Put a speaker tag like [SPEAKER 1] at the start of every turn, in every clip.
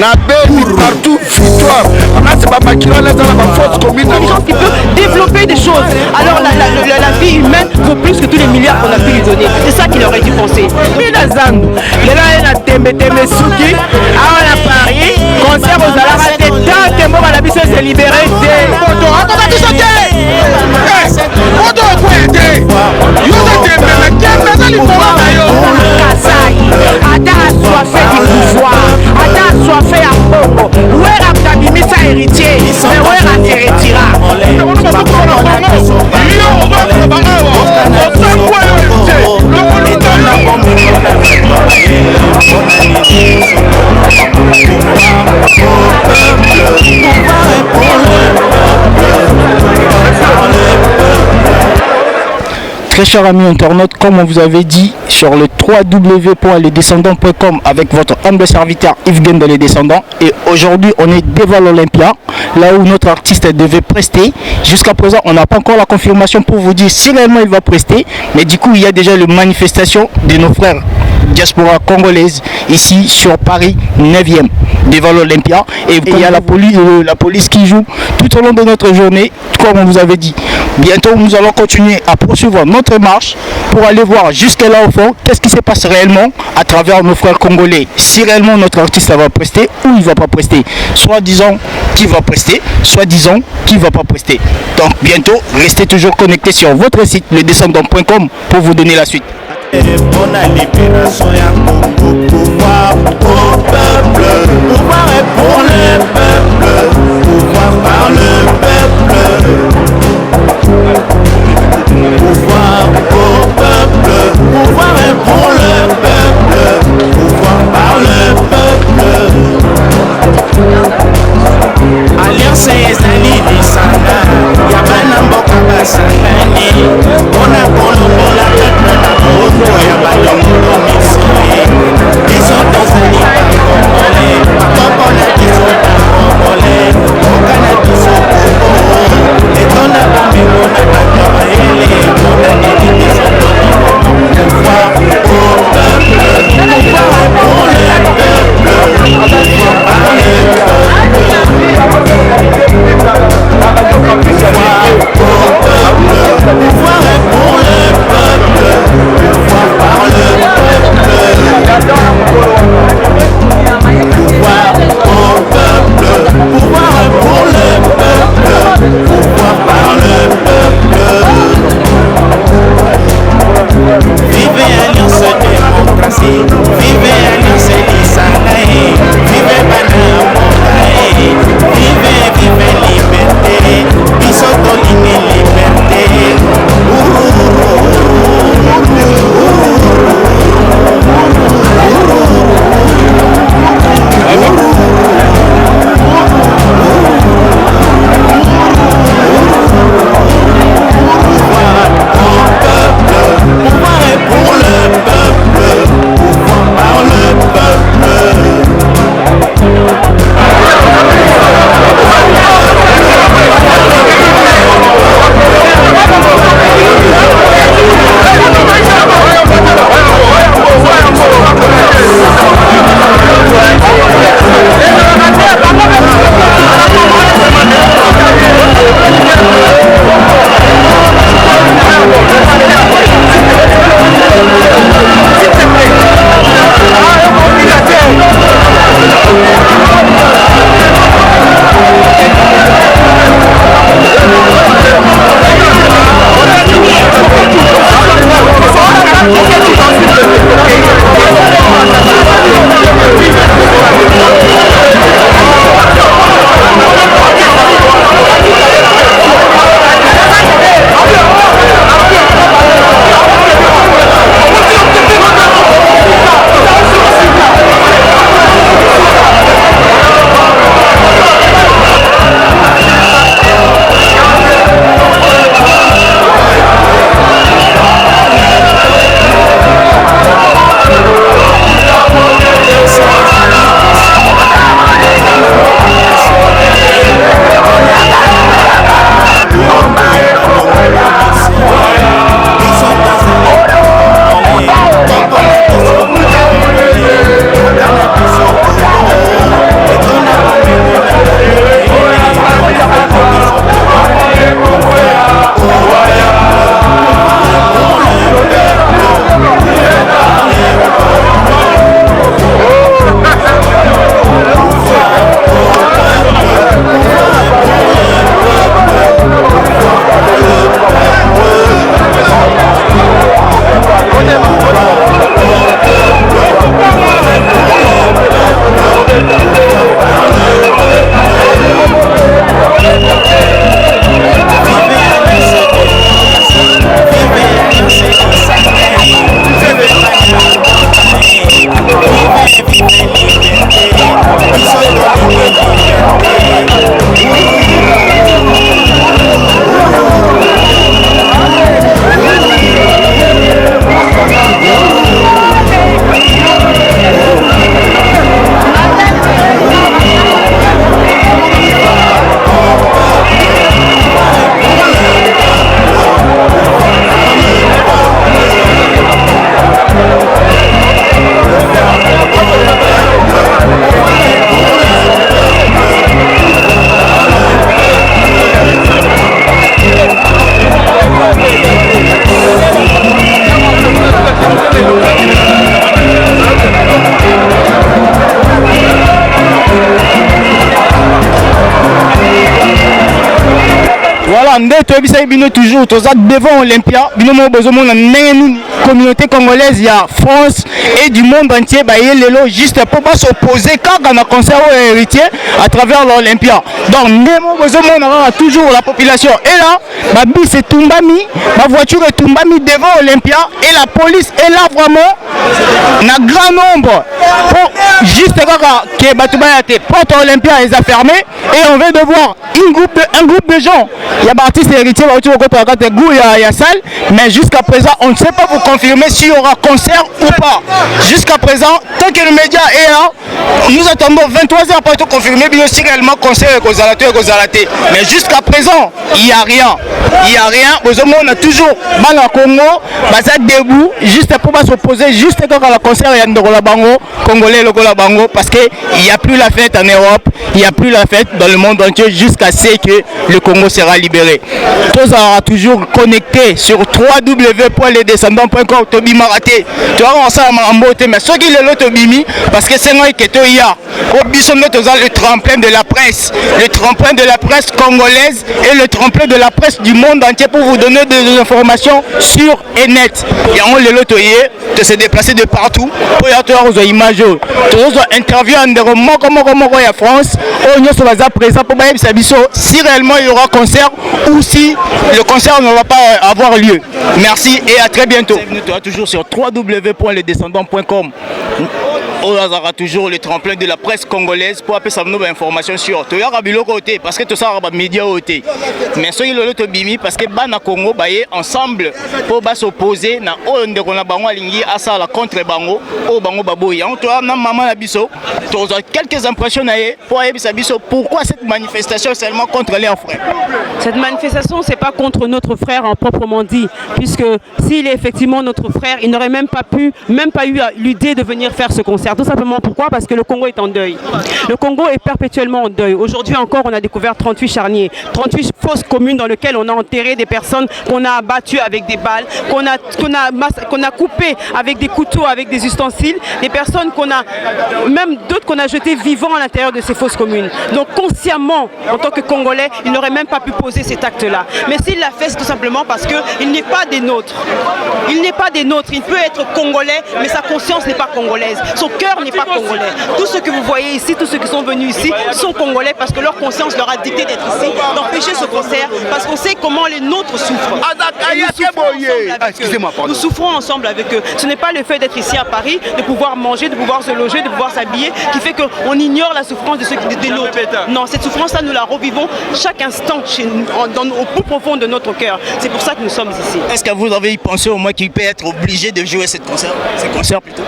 [SPEAKER 1] partout, victoire. C'est pas ma force commune.
[SPEAKER 2] Une gens qui peut développer des choses. Alors la vie humaine vaut plus que tous les milliards qu'on a pu lui donner. C'est ça qu'il aurait dû penser. Mais la Zandu, il a un Tembe Souki, à Paris, concert aux Alara, tant que moi, la vie s'est libérée. Soifé à Congo, où est Abdabimisa héritier, mais où est Ratéretira.
[SPEAKER 3] Très chers amis internautes, comme on vous avait dit sur le www.lesdescendants.com avec votre humble serviteur Yves Gendel les Descendants, et aujourd'hui on est devant l'Olympia, là où notre artiste devait prester. Jusqu'à présent on n'a pas encore la confirmation pour vous dire si réellement il va prester, mais du coup il y a déjà une manifestation de nos frères diaspora congolaise ici sur Paris 9e devant l'Olympia, et il y a la police qui joue tout au long de notre journée, comme on vous avait dit. Bientôt nous allons continuer à poursuivre notre marche pour aller voir jusque là au fond qu'est-ce qui se passe réellement à travers nos frères congolais, si réellement notre artiste va prester ou il va pas prester, soit disons qu'il va prester, soit disons qu'il va pas prester. Donc bientôt restez toujours connectés sur votre site lesdescendants.com pour vous donner la suite.
[SPEAKER 4] Pour la libération, il y a beaucoup de pouvoir au peuple. Pouvoir est pour le peuple. Pouvoir par le peuple. Pouvoir au peuple. Pouvoir est pour le peuple. Pouvoir par le peuple. Alliance ezali lisanga ya bana mboka basangani mpona kolongola peuple na boto ya balongolo misiri biso tozali bakongole bakoko na biso bakongole mboka na biso kongo etonda bamelo na bato mayele
[SPEAKER 3] toujours devant Olympia. La communauté congolaise, il y a France et du monde entier, juste pour pas s'opposer quand on a concert aux héritiers à travers l'Olympia. Donc, on a toujours la population. Et là, ma bus est Tumbami, ma voiture est Tumbami devant Olympia et la police est là vraiment, un grand nombre. Pour juste que Batouba porte Olympia est fermé et on veut devoir un groupe de gens. Il y a artistes héritiers, il y a salle, mais jusqu'à présent, on ne sait pas vous confirmer s'il y aura concert ou pas. Jusqu'à présent, tant que le média est là, nous attendons 23h pour être confirmé, bien si réellement concert est. Mais jusqu'à présent, il n'y a rien. Il n'y a rien. On a toujours mal à Congo, debout, juste pour s'opposer, juste quand le concert est en Congolais, Bango, parce qu'il n'y a plus la fête en Europe, il n'y a plus la fête dans le monde entier jusqu'à ce que le Congo sera libéré. Tous sera toujours connecté sur www.lesdescendants.com. Tobi Maraté, tu vas voir ça en beauté, mais ce qui est l'autre bimi, parce que c'est moi qui est là. Le tremplin de la presse, le tremplin de la presse congolaise et le tremplin de la presse du monde entier pour vous donner des informations sûres et nettes. Il y a un l'autre de se déplacer de partout pour y avoir des images. Interview en déroulement comme il y a France, on est présent pour si réellement il y aura concert ou si le concert ne va pas avoir lieu. Merci et à très bientôt. Toujours sur www.lesdescendants.com. On aura toujours le tremplin de la presse congolaise pour appeler ça nos informations sur Toya Rabilo côté parce que tout ça va média côté. Mais ceux qui l'ont bimi parce que bana Congo baye ensemble pour s'opposer na onde qu'on a bango alingi asa la contre bango au bango baboya. On toa na maman na biso. Tu as quelques impressions naé pour ebisa biso pourquoi cette manifestation seulement contre les frères.
[SPEAKER 2] Cette manifestation c'est pas contre notre frère en proprement dit puisque s'il est effectivement notre frère, il n'aurait même pas eu l'idée de venir faire ce concert. Tout simplement pourquoi? Parce que le Congo est en deuil. Le Congo est perpétuellement en deuil. Aujourd'hui encore, on a découvert 38 charniers, 38 fosses communes dans lesquelles on a enterré des personnes qu'on a abattues avec des balles, qu'on a coupées avec des couteaux, avec des ustensiles, des personnes même d'autres qu'on a jetées vivants à l'intérieur de ces fosses communes. Donc consciemment, en tant que Congolais, il n'aurait même pas pu poser cet acte-là. Mais s'il l'a fait, c'est tout simplement parce qu'il n'est pas des nôtres. Il n'est pas des nôtres. Il peut être Congolais, mais sa conscience n'est pas congolaise. Son cœur n'est pas congolais. Tous ceux que vous voyez ici, tous ceux qui sont venus ici, sont congolais parce que leur conscience leur a dicté d'être ici, d'empêcher ce concert, parce qu'on sait comment les nôtres souffrent. Nous souffrons ensemble avec eux. Ce n'est pas le fait d'être ici à Paris, de pouvoir manger, de pouvoir se loger, de pouvoir s'habiller, qui fait qu'on ignore la souffrance de ceux des nôtres. Non, cette souffrance-là, nous la revivons chaque instant chez nous, au plus profond de notre cœur. C'est pour ça que nous sommes ici.
[SPEAKER 3] Est-ce que vous avez pensé au moins qu'il peut être obligé de jouer ces concerts plutôt?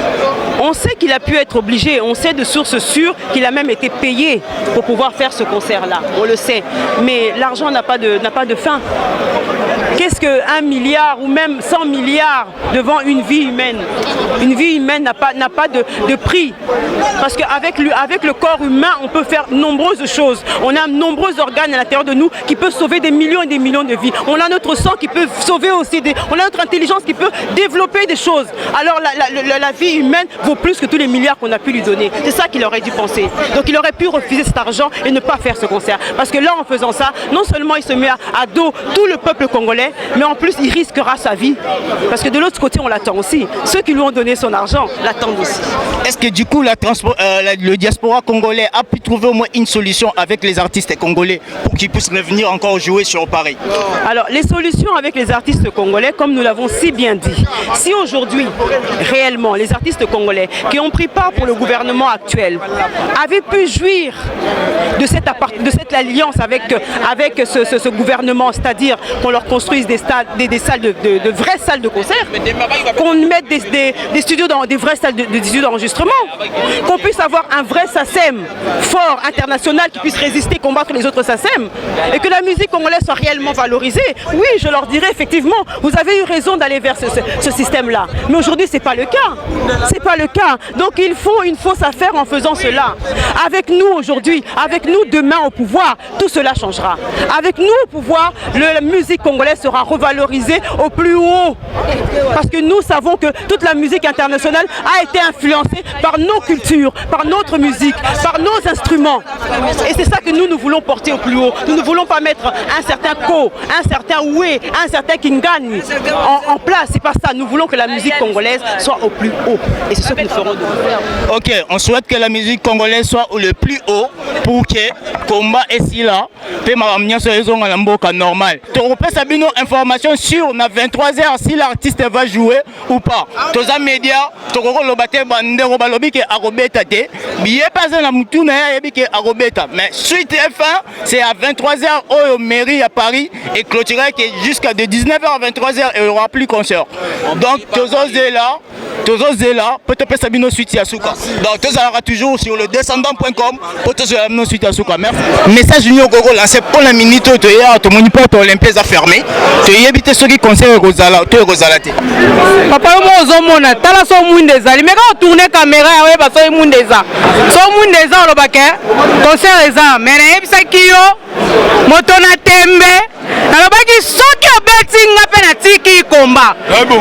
[SPEAKER 2] On sait qu'il a pu être obligé, on sait de sources sûres qu'il a même été payé pour pouvoir faire ce concert-là, on le sait. Mais l'argent n'a pas de fin. Qu'est-ce que 1 milliard ou même 100 milliards devant une vie humaine? Une vie humaine n'a pas de prix. Parce qu'avec le corps humain, on peut faire nombreuses choses. On a nombreux organes à l'intérieur de nous qui peuvent sauver des millions et des millions de vies. On a notre sang qui peut sauver aussi on a notre intelligence qui peut développer des choses. Alors la vie humaine vaut plus que tous les milliards qu'on a pu lui donner. C'est ça qu'il aurait dû penser. Donc il aurait pu refuser cet argent et ne pas faire ce concert. Parce que là, en faisant ça, non seulement il se met à dos tout le peuple congolais, mais en plus il risquera sa vie. Parce que de l'autre côté, on l'attend aussi. Ceux qui lui ont donné son argent l'attendent aussi.
[SPEAKER 3] Est-ce que du coup, le diaspora congolais a pu trouver au moins une solution avec les artistes congolais pour qu'ils puissent revenir encore jouer sur Paris?
[SPEAKER 2] Alors, les solutions avec les artistes congolais, comme nous l'avons si bien dit, si aujourd'hui, réellement, les artistes congolais qui ont pris part pour le gouvernement actuel avaient pu jouir de cette alliance avec ce gouvernement, c'est-à-dire qu'on leur construise des salles de vraies salles de concert, qu'on mette des studios dans des vraies salles de studios d'enregistrement, qu'on puisse avoir un vrai SACEM fort, international, qui puisse résister, combattre les autres SACEM, et que la musique congolaise soit réellement valorisée. Oui, je leur dirais effectivement, vous avez eu raison d'aller vers ce système-là. Mais aujourd'hui, c'est pas le cas. C'est pas le cas. Donc Donc ils font une fausse affaire en faisant cela. Avec nous aujourd'hui, avec nous demain au pouvoir, tout cela changera. Avec nous au pouvoir, la musique congolaise sera revalorisée au plus haut. Parce que nous savons que toute la musique internationale a été influencée par nos cultures, par notre musique, par nos instruments. Et c'est ça que nous voulons porter au plus haut. Nous ne voulons pas mettre un certain Ko, un certain Oué, un certain Kingani en place. C'est pas ça. Nous voulons que la musique congolaise soit au plus haut. Et c'est ce que nous ferons.
[SPEAKER 3] Ok, on souhaite que la musique congolaise soit au le plus haut pour que combat et si là, peut m'amener sur les ondes à l'amboka normal. Tu repères Sabino information sur na 23h si l'artiste va jouer ou pas. Tous les médias, tu regardes le bâtiment bandero balobi que arobeta te, billet pas na mutu na yebi que arobeta. Mais suite F1, c'est à 23h au mairie à Paris et clôturé que jusqu'à de 19h à 23h il n'y aura plus concert. Donc tous les là, peut-être Sabino suite à Souka. Donc tous aura toujours sur le descendant.com pour tous les suite à Souka. Merci. Message Union Gogo lancé pour la minute tu es à ton porte olympique a fermé. Tu y éviter ceux qui conseillent Rosala, tu es Rosalate.
[SPEAKER 2] Papa moi ozomona tala so mundeza limeka tourner caméra ya ba so mundeza. So mundeza lo baké concert eza mais na yebisa kiyo moto na tembe. alobaki soki obeti nga pe na tiki komba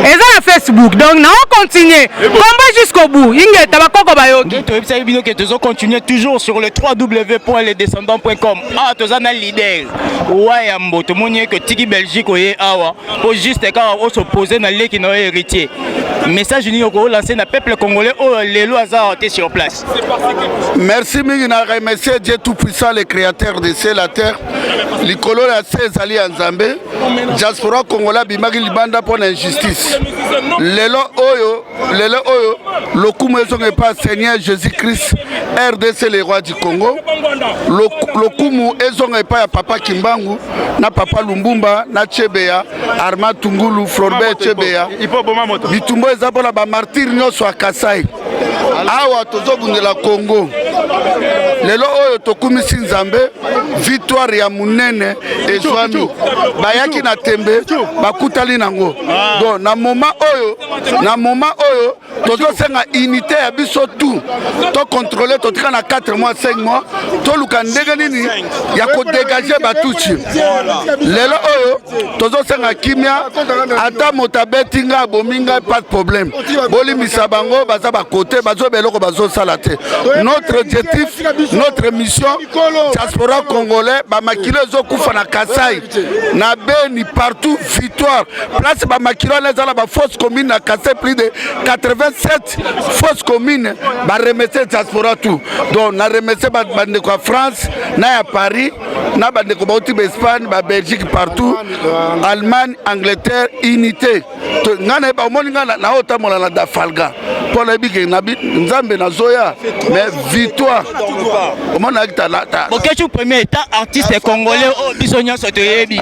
[SPEAKER 2] eza na Facebook donc na on continue combat jusqu'au bout ingeta bakoko bayoki
[SPEAKER 3] to ebisa bino ke tozo continuer toujours sur le www.lesdescendants.com ah tozana leader ouais mboto monier que tiki Belgique oye awa pour juste quand on s'opposer na leki na héritier message ni ko lancer na peuple congolais oh lelo azar était sur place.
[SPEAKER 1] Merci mingi na remercier Dieu tout puissant le créateur de ciel la terre likolo ya Césali Nzambe diaspora congolais bimaki libanda pour l'injustice lelo oyo lokumu ezonge pas Seigneur Jésus-Christ RDC le roi du Congo lokumu ezonge pas ya papa Kimbangu na papa Lumbumba na Chebeya Armand Tungulu Floribert Chebeya bitumbo eza mpona ba martyr nyonso ya Kasai awa tozobundela Congo lelo oyo tokumisi Nzambe victoire ya munene ezwami bayaki na tembe bakutali nango donc na moment oyo tozosenga unité ya biso tout to contrôler totika na 4 mois 5 mois toluka ndenge nini ya kodegager batuchi lelo oyo tozosenga kimia ata motabeti nga abominga pas de problème bolimisa bango baza bakote bazo beloko bazo sala te notre objectif notre mission diaspora congolais bamakilo ezokufa na Kasai na Beni partout victoire place bamakilo ezala ba fausse commune na Kasai plus de 87 fausses communes ba remettre diaspora tout donc na remettre bandeko à France na ya Paris na bandeko ba uti Espagne ba Belgique partout Allemagne Angleterre unité ngana ba moninga na otamola na dafalga pour la big Nzambe na zoya mais victoire omona akita
[SPEAKER 3] bokechu premier état artiste congolais o bisonya soto yebi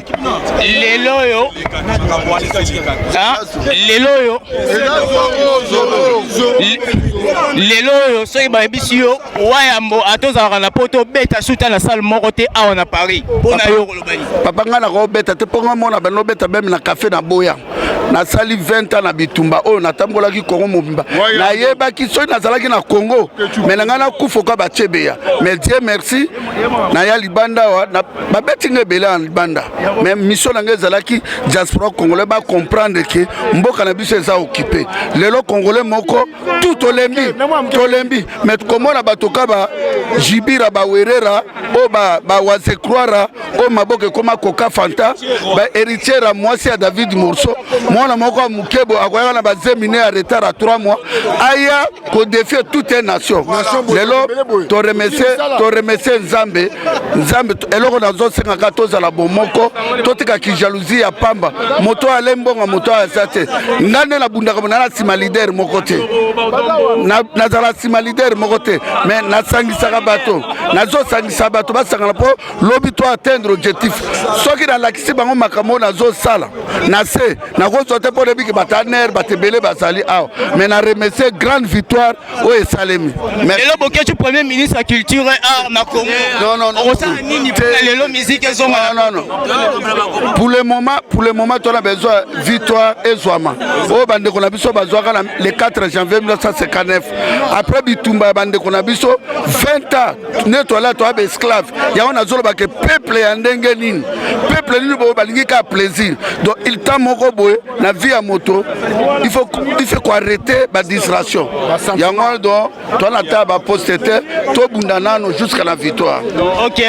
[SPEAKER 3] lelo yo soki bayebisi yo wayambo atozalaka na poto beta suta na salle moko te awa na Paris mpona yo kolobani
[SPEAKER 1] papa nga na kobeta te mponga mona banobeta meme na café na boya na sali 20 ans na bitumba oyo natambolaki Congo mobimba nayebaki soki nazalaki na Congo mais na nga nakufoka bachebeya mais Dieu merci na ya libanda wa babeti nga ebele na libanda mais mission na nga ezalaki diaspora congolais ba comprendre que mboka na biso eza occupé lelo congolais moko tout tolembi mais komona batoka ba jibira ba werera o ba waze croire o maboke koma koka fanta ba héritier à moi c'est David Morso mwana moko mukebo akoyaka na ba zemine à retard à 3 mois aya ko défier toute une nation lelo to remercier Nzambe eloko nazo senga katoza la bomoko totika ki jalousie ya pamba moto alembonga moto asate ngane la bundaka na sima leader moko te na zala sima leader moko te mais na sangisa bato nazo sangisa bato basanga po lobi to atteindre objectif soki na lakisi bango makambo nazo sala na se na ko sote po lebi ki bataner batebele basali aw mais na remercier grande victoire o esalemi mais
[SPEAKER 3] lelo bokechu premier ministre la culture et art na Congo
[SPEAKER 1] non
[SPEAKER 3] lelo musique ezonga
[SPEAKER 1] non pour le moment on a besoin victoire et Zouama o bande ko na biso bazwaka le 4 janvier 1959 après bitumba ya bandeko na biso 20 ans ne toala to ba esclave ya on azolo ba ke peuple ya ndenge nini peuple nini bo balingi ka plaisir donc il t'a moko boye na vie à moto il faut quoi arrêter ba distraction ya ngol donc to na ta ba postete to bundanano jusqu'à la victoire.
[SPEAKER 3] OK.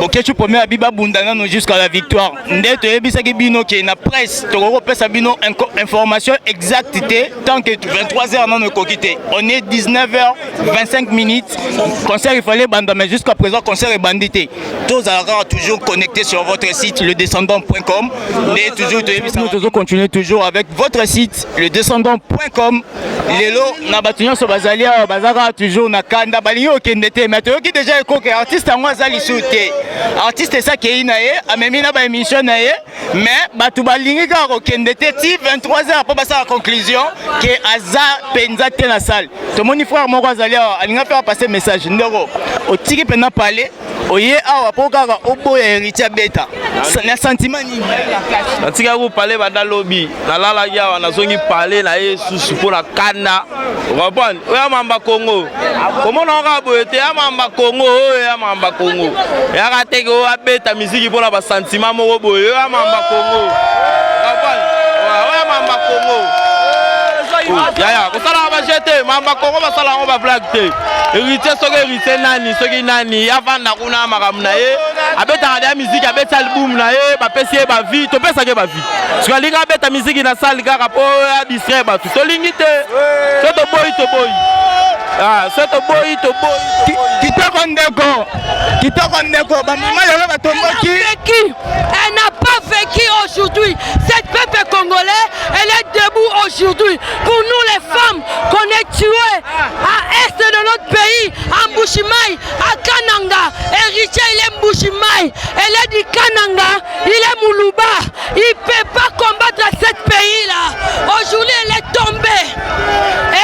[SPEAKER 3] Ok, tu promets à Biba Bundanano jusqu'à la victoire. Ndeto ebisaki bino ke na presse to repesa bino information exacte tant que 23h non ne kokité. On est 19h25 minutes. Concert il fallait banda mais jusqu'à présent concert est bandité. Tous alors toujours connectés sur votre site ledescendant.com. Et toujours continuer toujours avec votre site ledescendant.com. Lelo na batunyo so bazalia bazaka toujours na kanda balingi okendete mais to ki déjà ko que artiste en azali souté. Artiste ça qui est naé amemi na ba émission naé mais batu balingi ka okendete ti 23h après basa la conclusion que aza penza te na salle. To moni frère moko azalia alinga faire passer message ndeko otiki pena parler oye awa pokaka oboya héritier beta na sentiment ni
[SPEAKER 5] natika ko parler banda lobby na lala ya na zongi parler na yesu pour la kanda comprendre oya mamba Congo comment on va boiter ya mamba Congo ya mamba Congo ya ka teke o abeta musique pour la ba sentiment moko boye ya mamba Congo comprendre oya mamba Congo ya kusala ba jeter mamba Congo ba sala on ba blague te héritier soki héritier nani soki nani avanda kuna makamna ye abeta ya musique abeta album na ye ba pesi ba vie to pesa ke ba vie soki linga abeta musique na salle kaka po ya distraire ba to lingi te to boy ah c'est to boy
[SPEAKER 3] kitoko ndeko ba mama yo ba tomboki
[SPEAKER 6] elle n'a pas vécu aujourd'hui. Cette peuple congolais, elle est debout aujourd'hui. Pour nous les femmes qu'on est tuées à est de notre pays, à Mbushimai, à Kananga, héritier il est Mbushimai, elle est du Kananga, il est Moulouba, il ne peut pas combattre ce pays-là. Aujourd'hui elle est tombée.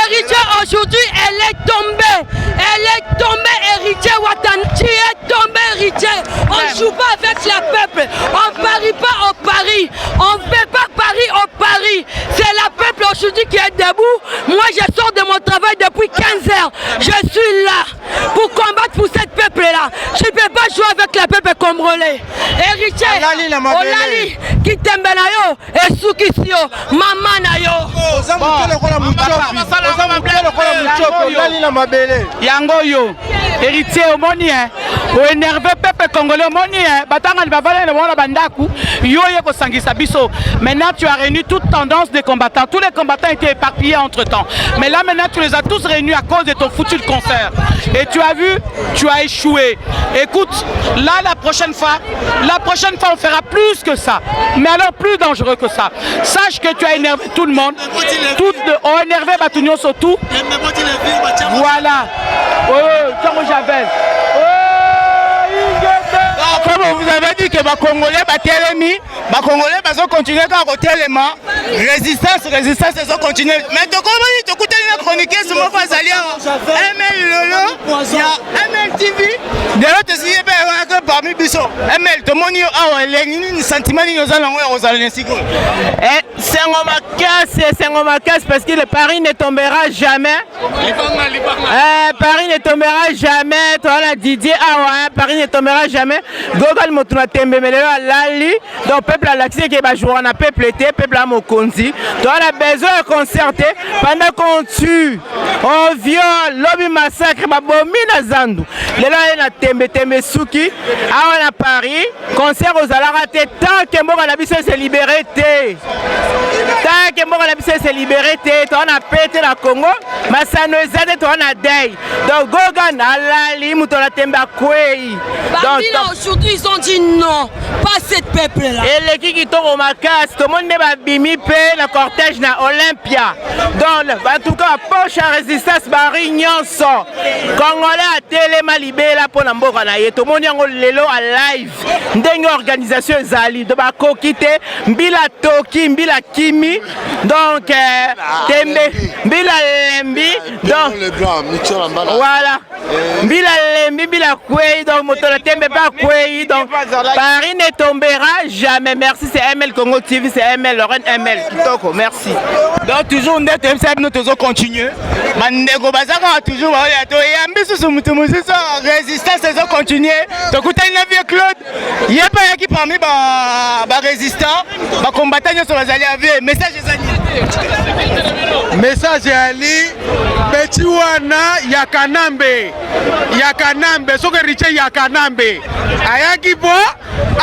[SPEAKER 6] Héritier aujourd'hui elle est tombée, héritier Watan, tu es tombé héritier. On ne joue pas avec le peuple, on ne parie pas au Paris, on ne fait pas Paris au Paris. C'est le peuple aujourd'hui qui est debout. Moi je sors de mon travail depuis 15 heures. Je suis là pour combattre pour ce peuple-là. Je ne peux pas jouer avec le peuple congolais. Héritier, Olali, Kitembe na yo, Esukisio, Mama na yo.
[SPEAKER 3] Yango yo, héritier au moni hein, au énervé peuple congolais au moni hein, batanga va valer le monde bandaku, yo yeko sangisa biso. Maintenant tu as réuni toute tendance des combattants, tous les combattants étaient éparpillés entre temps. Mais là maintenant tu les as tous réunis à cause de ton foutu concert. Et tu as vu, tu as échoué. Écoute, là la prochaine fois on fera plus que ça. Mais alors plus dangereux que ça. Sache que tu as énervé tout le monde. On énervé Batunion surtout. Voilà. Comment j'appelle? Comme vous avez dit que les Congolais vont continuer à Téléma. Résistance, ils vont continuer. Mais de comment ils écoutent les chroniqueurs, c'est mon frère Zalia. ML Lolo, il y a ML TV. De l'autre, c'est parmi Bisso. ML, tout le monde a un sentiment aux Alliances. C'est un casse parce que le Paris ne tombera jamais. Paris ne tombera jamais. Toi, la Didier, Paris ne tombera jamais. Gogal Motuna Tembe, mais là, Lali, donc peuple à l'accès qui va jouer, on a peuple été, peuple à Mokonzi. Toi, on a besoin de concerter pendant qu'on tue, on viole, lobby massacre, Babomina Zandu. Les là, on a Tembe Souki, on a Paris, concert aux Alarate, tant que Mora la Bisse s'est libéré, tant que Mora la Bisse s'est libéré, on a pété la Congo, Massano Zade, on a Day. Donc, Gogan, Alali, Moutona Tembe à Kouei.
[SPEAKER 6] Aujourd'hui, ils ont dit non, pas cette peuple-là.
[SPEAKER 3] Et les qui tombent au Macas, tout le monde va bimi le cortège na Olympia. Donc, en tout cas, poche à résistance, Barignon sort. Congolais à Téléma libéré là pour l'amboka na ye. Tout le monde est lelo à live. D'une organisation Zali, de Bako Kite, Mbila Toki, Mbila Kimi. Donc, Tembe, Mbila Lembi. Donc, voilà.
[SPEAKER 2] Mbila lembi, mbila kwei, donc moto la tembe pas kwei, donc Paris ne tombera jamais. Merci, c'est ML Congo TV, c'est ML, Lorraine ML. Kitoko, merci.
[SPEAKER 7] Donc toujours nous devons continuer. Mandego bazaka toujours ya to ya mbisu sumutumu ça résistance devons continuer. Donc utani vieux Claude, il y a pas qui parmi ba résistant, ba combattant sur bazali avec message ezali.
[SPEAKER 8] Message ali petit wana ya Kanambe soke riche ya Kanambe ayaki po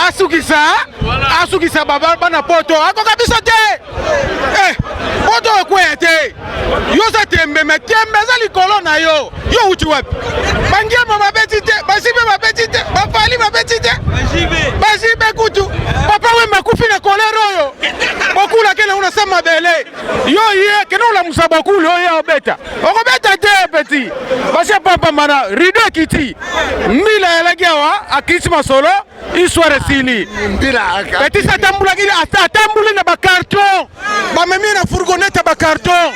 [SPEAKER 8] asukisa baba bana poto ako kabisa te poto kwete yo sa tembe metembe za likolo na yo uchi wapi bangie mama betite basibe mabetite bafali mabetite basibe kutu papa we makufi na kolero yo bokula kena unasema bele yo ye kena ula musabakulu yo obeta okobeta te petit basi papa mana rido kiti mbila elegewa akisma solo histoire sili petit satambula kile atambula na bakarton bamemi na fourgonnette bakarton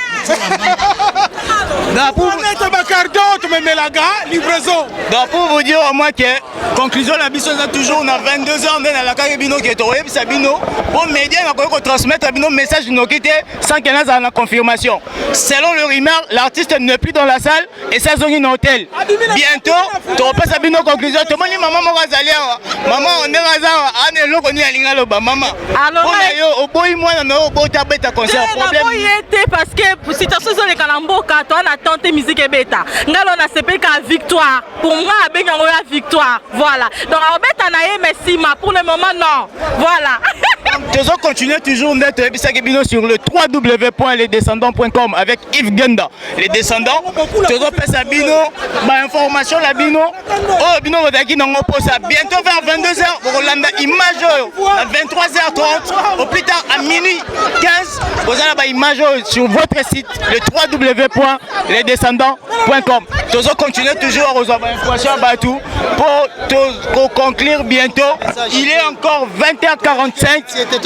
[SPEAKER 7] pour vous dire au moins que conclusion la biso a toujours on a 22 ans dans la carabino qui est au web sabino pour médias on transmettre un message de quitté sans qu'il y ait la confirmation. Selon le rumeur, l'artiste n'est plus dans la salle et ça zone in hôtel. Bientôt, tu repasses sabino conclusion tout le monde dit maman maman on est razar ane loko ni alinga loba maman. Alors au boy moi na au boy tabeta concert problème.
[SPEAKER 6] Parce que situation sur les kalamboka toi na tante musique beta ngalo na sepeka victoire pour moi benga la victoire voilà donc beta na ye merci ma pour le moment non voilà.
[SPEAKER 7] Nous allons continuer toujours d'être sur le www.lesdescendants.com avec Yves Genda. Les descendants, nous allons passer à Bino, information la Bino. Oh, Bino, vous avez dit non, bientôt vers 22h, vous allez image à 23h30, au plus tard à minuit 15, vous allez image sur votre site, le www.lesdescendants.com. Nous allons continuer toujours aux informations partout pour conclure bientôt. Il est encore 20h45.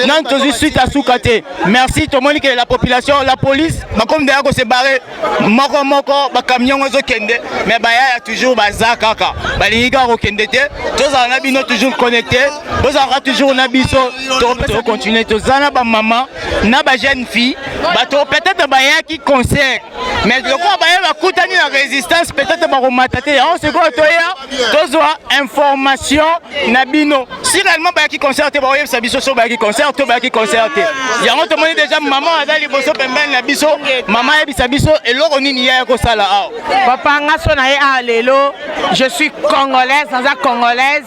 [SPEAKER 7] Non, toujours suite à Soukate. Merci tout le monde que la population, la police, comme d'ailleurs se barrer, moko, camion kende, mais bah y a toujours bazaka, baliga kende te, tous en abino toujours connecté, tous en toujours nabiso, tous continuer, tous en ba maman, na ba jeune fille, bah peut-être bah y a qui concert, mais le quoi bah y a koutani la résistance, peut-être bah romatate, on se quoi toya, tous information nabino, si réellement bah qui concert, bah y a sabiso so bah qui concert, to bah qui concerté, y a on te montre déjà maman a dans les bosso pemben nabiso, maman y a bisabiso et l'oroni n'y a que ça là.
[SPEAKER 2] Papa Ngasonae Alelo, je suis congolaise, sans congolaise,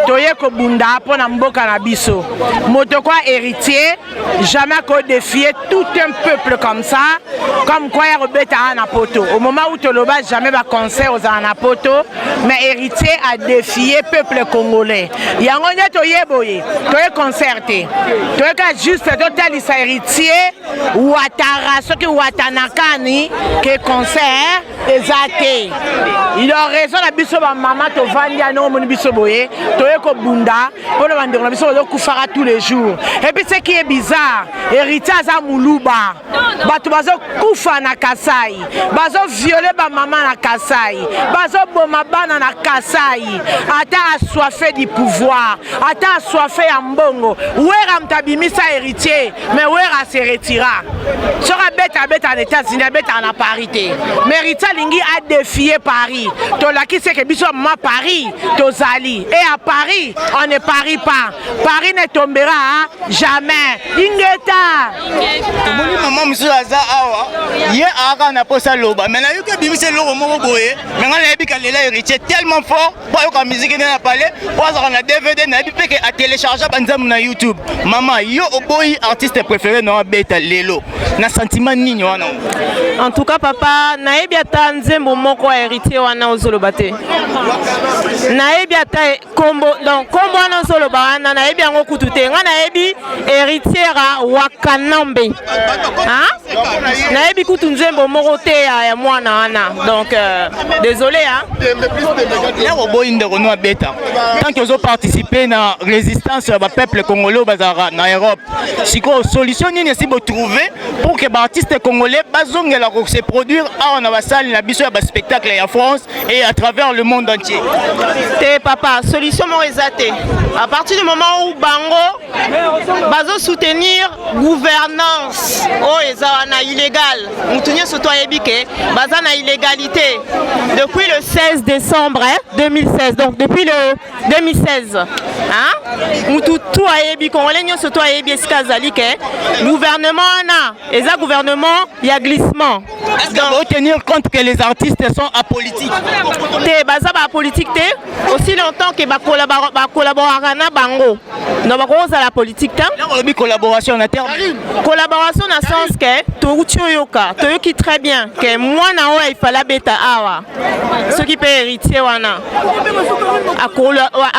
[SPEAKER 2] Toye Kobunda pour Namboka Nabiso. Motokwa héritier, jamais qu'on défier tout un peuple comme ça, comme quoi il y a Anapoto. Au moment où Toloba jamais va concert aux Anapoto, mais héritier a défié peuple congolais. Il y a un Toye Boye, Toye concerté, Toye juste total isa héritier, Ouattara, ce qui Ouattanakani, qui concert. Exacté. Il a raison la biso ba maman to vandi ano mon biso boye to eko bunda pour le vendre la biso do kufara tous les jours. Et puis ce qui est bizarre, héritage à Muluba. Bato bazo kufa na Kasai. Bazo violer ba maman na Kasai. Bazo boma bana na Kasai. Ata assoiffé du pouvoir, ata assoiffé ya mbongo. Ouera mtabimisa héritier, mais ouera se retira. Sera bête en États-Unis, bête en parité. Mérita Lingi a défié Paris. Tolaki c'est que biso ma Paris, Tozali. Et à Paris, on ne parie pas. Paris ne tombera jamais. Ingeta.
[SPEAKER 7] Maman monsieur Aza awa. Hier aga na posa loba. Maintenant yo ke bimise loro moko boye. Maintenant na yebika lela héritier tellement fort. Pour yo ka musique na parler. Pour ça na DVD na yebika ke a télécharger banzam na YouTube. Maman yo oboyi artiste préféré na beta lelo. Na sentiment nini wana?
[SPEAKER 6] En tout cas papa na yebia tanze momoko héritier wana ozolobate.
[SPEAKER 2] nayebi ata kombo donc kombo wana solo bana nayebi yango kutu te nga nayebi héritière Wakanambe nayebi kutu nzembo moko te ya mwana wana donc désolé
[SPEAKER 7] tant qu'ils ont participé à la résistance du peuple congolais en Europe, si une solution n'est pas trouvée pour que les artistes congolais se produisent dans la salle, dans spectacle en France et à travers le monde entier.
[SPEAKER 2] Papa, solution est à partir du moment où Bango va soutenir gouvernance illégale, on tient surtout à illégalité depuis le 16 décembre 2016. Donc depuis le 2016, tout a été congolais surtout a été gouvernement et ça gouvernement il y a glissement.
[SPEAKER 7] Est-ce qu'on va tenir compte que les artistes sont apolitiques?
[SPEAKER 2] Apolitique aussi longtemps que collaborer avec Bango. Donc on la politique
[SPEAKER 7] là collaboration à terme.
[SPEAKER 2] Collaboration dans le sens que tu qui très bien que moi il fallait bêta awa ce qui peut hériter wana à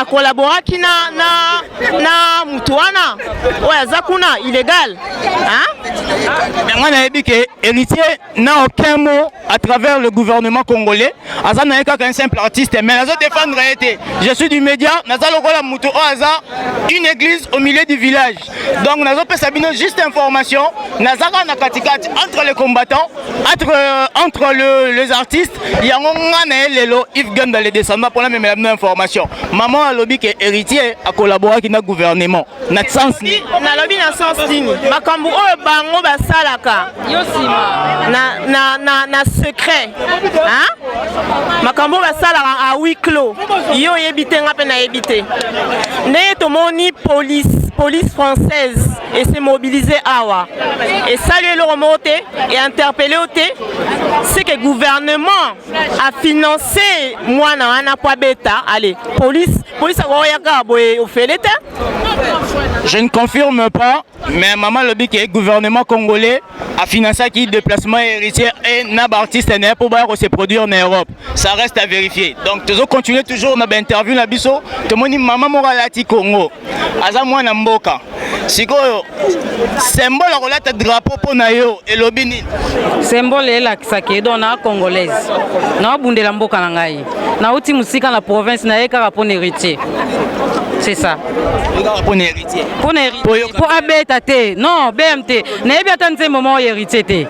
[SPEAKER 2] collaborer qui na mutuana ouais zakuna illégal
[SPEAKER 7] mais on a dit que héritier n'a aucun mot à travers le gouvernement congolais aza na qu'un simple artiste mais nazo défendre été je suis du média naza lokola mutu aza une église au milieu du village donc nazo pesa bino juste information nazaka na katikati entre les combattants entre les artistes yango ngana lelo Yves Ganda les descendants pour la même information maman a lobby que héritier a collaboré avec le gouvernement na sens ni
[SPEAKER 2] na lobby na sens ni makambu o bango basalaka na secret makambo basalaka à huis clos yo yebitenga pe na yebite ne tomoni police française et s'est mobilisée awa et saluer le remonté et interpeller c'est que le gouvernement a financé moi na pas bêta allez police a fait l'état.
[SPEAKER 7] Je ne confirme pas mais maman le dit que le gouvernement congolais a financé qui déplacement héritier et n'ab artiste n'est pour se produire en Europe. Ça reste à vérifier. Donc tu continuer toujours dans l'interview na biso to moni maman moralati Congo. Aza mwana mboka. Sikoyo symbole rolata drapeau pour nayo et lobini.
[SPEAKER 9] Symbole est la kisake dona congolaise. Na bundela mboka na ngai. Na uti musika na province na eka rapon héritier. C'est ça.
[SPEAKER 7] Pour héritier.
[SPEAKER 9] Pour abeta te. Non, BMT. Na yebi atante moment héritier te.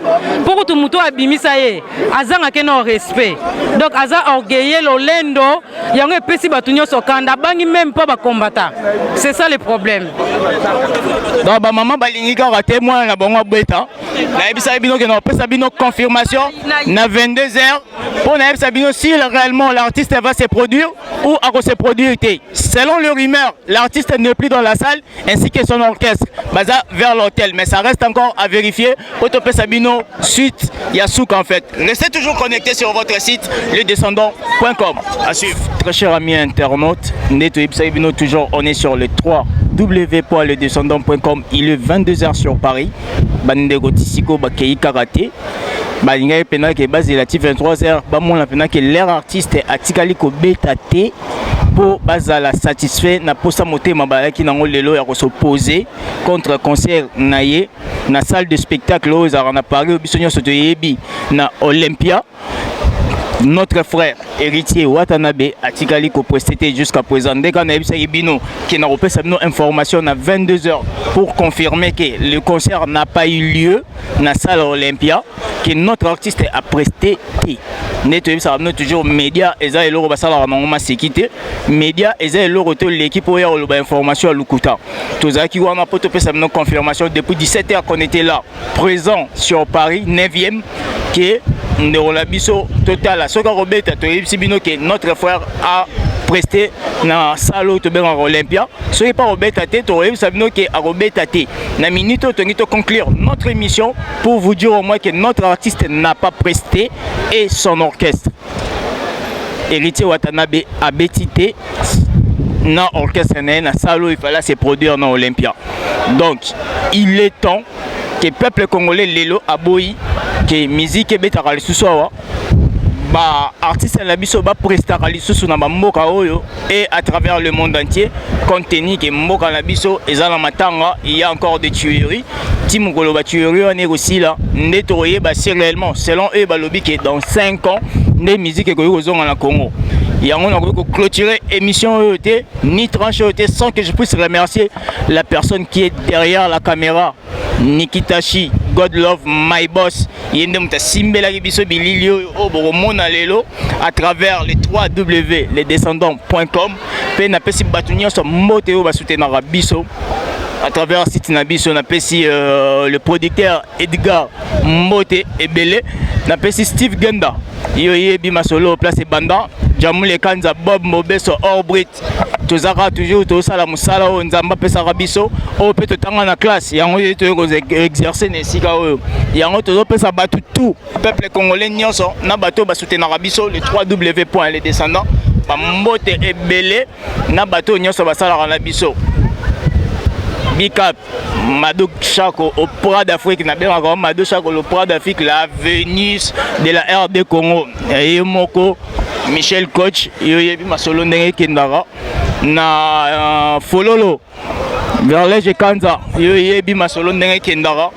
[SPEAKER 9] Pour tout muto abimisa ye. Azanga ke no respect. Donc aza orgueilleux lolendo, yango epesi batu nyoso kanda bangi même pas ba combattant. C'est ça le problème.
[SPEAKER 7] Donc ba maman balingi ka témoin na bongo beta. Na yebisa bino ke no pesa bino confirmation na 22h pour na yebisa bino si réellement l'artiste va se produire ou à se produire. Selon le rumeur, l'artiste n'est plus dans la salle ainsi que son orchestre basé vers l'hôtel, mais ça reste encore à vérifier. Otope Sabino suite Yasouk en fait. Restez toujours connectés sur votre site ledescendant.com. À suivre. Très chers amis internautes, Neto Sabino toujours on est sur le 3w.ledescendant.com. Il est 22h sur Paris. Bandego Tissiko Bakei Karaté. Balinga pena ke base la 23h ba mon la pena que l'air artiste atikali ko beta te pour bazala satisfait na posa motema balaki nango lelo ya ko s'opposer contre concert naye na salle de spectacle aux arena Paris bisonyo soto yebi na Olympia. Notre frère héritier Watanabe atikali ko prester jusqu'à présent dès qu'on a eu ça bino qui n'a pas sa information à 22h pour confirmer que le concert n'a pas eu lieu na salle Olympia que notre artiste a presté neto ça nous toujours média eza eloko basala normalement sécurité média eza eloko to l'équipe oya oloba information à Lukuta tozaki wana poto pesa nos confirmation depuis 17h qu'on était là présent sur Paris 9e que Ndorolabiso total à Soka Robeta to Sibino que notre frère a presté na salle to ben Olympia ce n'est pas Robeta te to Sabino que a Robeta te na minute to ngito conclure notre émission pour vous dire au moins que notre artiste n'a pas presté et son orchestre héritier Watanabe a bétité na orchestre na salle il fallait se produire dans Olympia. Donc il est temps que le peuple congolais lelo aboyi que musique betaka lisusu artiste na biso prestaka lisusu na mboka oyo et à travers le monde entier compte tenu que mboka na biso eza na matanga, il y a encore des tueries timokolo ba tueries on est aussi là ndeto oyeba réellement selon eux balobi que dans 5 ans les musiques ko yozonga na Congo. Et on a clôturé l'émission EET, ni tranche EET, sans que je puisse remercier la personne qui est derrière la caméra. Nikitashi, God Love, My Boss, à travers les 3W, lesdescendants.com. À travers site Nabiso, le producteur Edgar Mbote Ebele, Steve Genda, Yoyebi Masolo, place Banda. Jamoule Kanza Bob Mobeso Orbrit tozaka toujours tosala musala o nzamba pesa rabiso o peut tanga na classe yango to exercer na sika o yango tozo pesa batu tout peuple congolais nyonso na bato ba soutenir rabiso le 3w.lesdescendants ba mbote ebele na bato nyonso basala na biso Big Up Mado Chako au Prat d'Afrique na bien encore Mado Chako le Prat d'Afrique la Venus de la RD Congo et Moko Michel Coach yoyebi masolo ndenge kendara na fololo Verlege Kanza yoyebi masolo ndenge kendara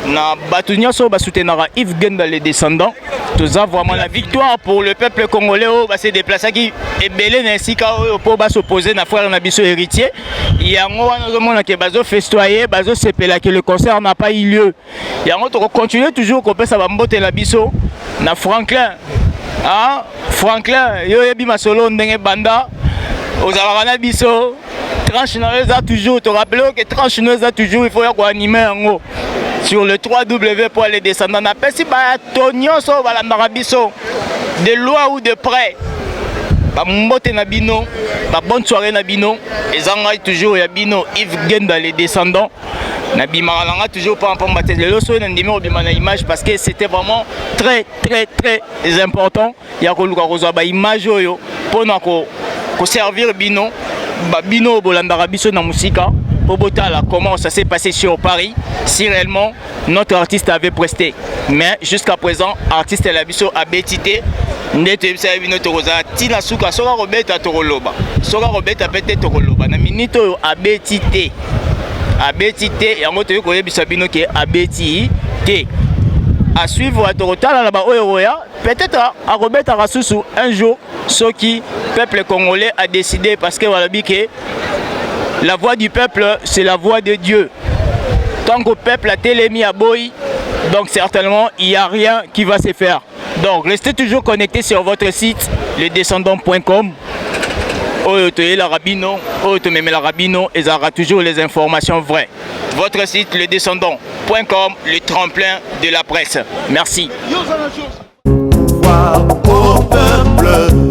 [SPEAKER 7] na batu nyonso ba soutenara Yves Genda les descendants. Tous vraiment la victoire pour le peuple congolais va se déplacer qui est belé ainsi pour s'opposer na frère na biso héritier. Yango wana mona ke bazo festoyer bazo sepela que le concert n'a pas eu lieu. Yango to continuer toujours ko pesa ba mbote la biso na Franklin. Ah Franklin yoyebi masolo ndenge banda ozalaka na biso tranche na toujours te rappeler que tranche na toujours il faut ya ko animer yango sur le 3w.lesdescendants na pesi ba tonyo so balandaka biso de loin ou de près ba mbote na bino ba bonne soirée na bino ezanga toujours ya bino Yves Genda les descendants na bimaranga toujours pas en battre le so na ndimi obima na image parce que c'était vraiment très important ya ko luka kozwa ba image oyo pona ko servir bino ba bino bolandaka biso na musika. Bobotala, comment ça s'est passé sur Paris si réellement notre artiste avait presté. Mais jusqu'à présent, artiste la biso a bétité. Ndeto ebisa bino tokoza tina suka soka robeta tokoloba. Soka robeta pete tokoloba. Na minito a bétité. A bétité yango to ko yebisa bino ke a bétité. À suivre à Torotala là-bas peut-être à Robert Rasusu un jour ce qui peuple congolais a décidé parce que voilà que la voix du peuple c'est la voix de Dieu. Tant qu'au peuple a télémis à Boy, donc certainement il n'y a rien qui va se faire. Donc restez toujours connectés sur votre site lesdescendants.com. La Rabino, la Rabino, et ça aura toujours les informations vraies. Votre site lesdescendants.com, le tremplin de la presse. Merci.
[SPEAKER 4] Pouvoir au peuple.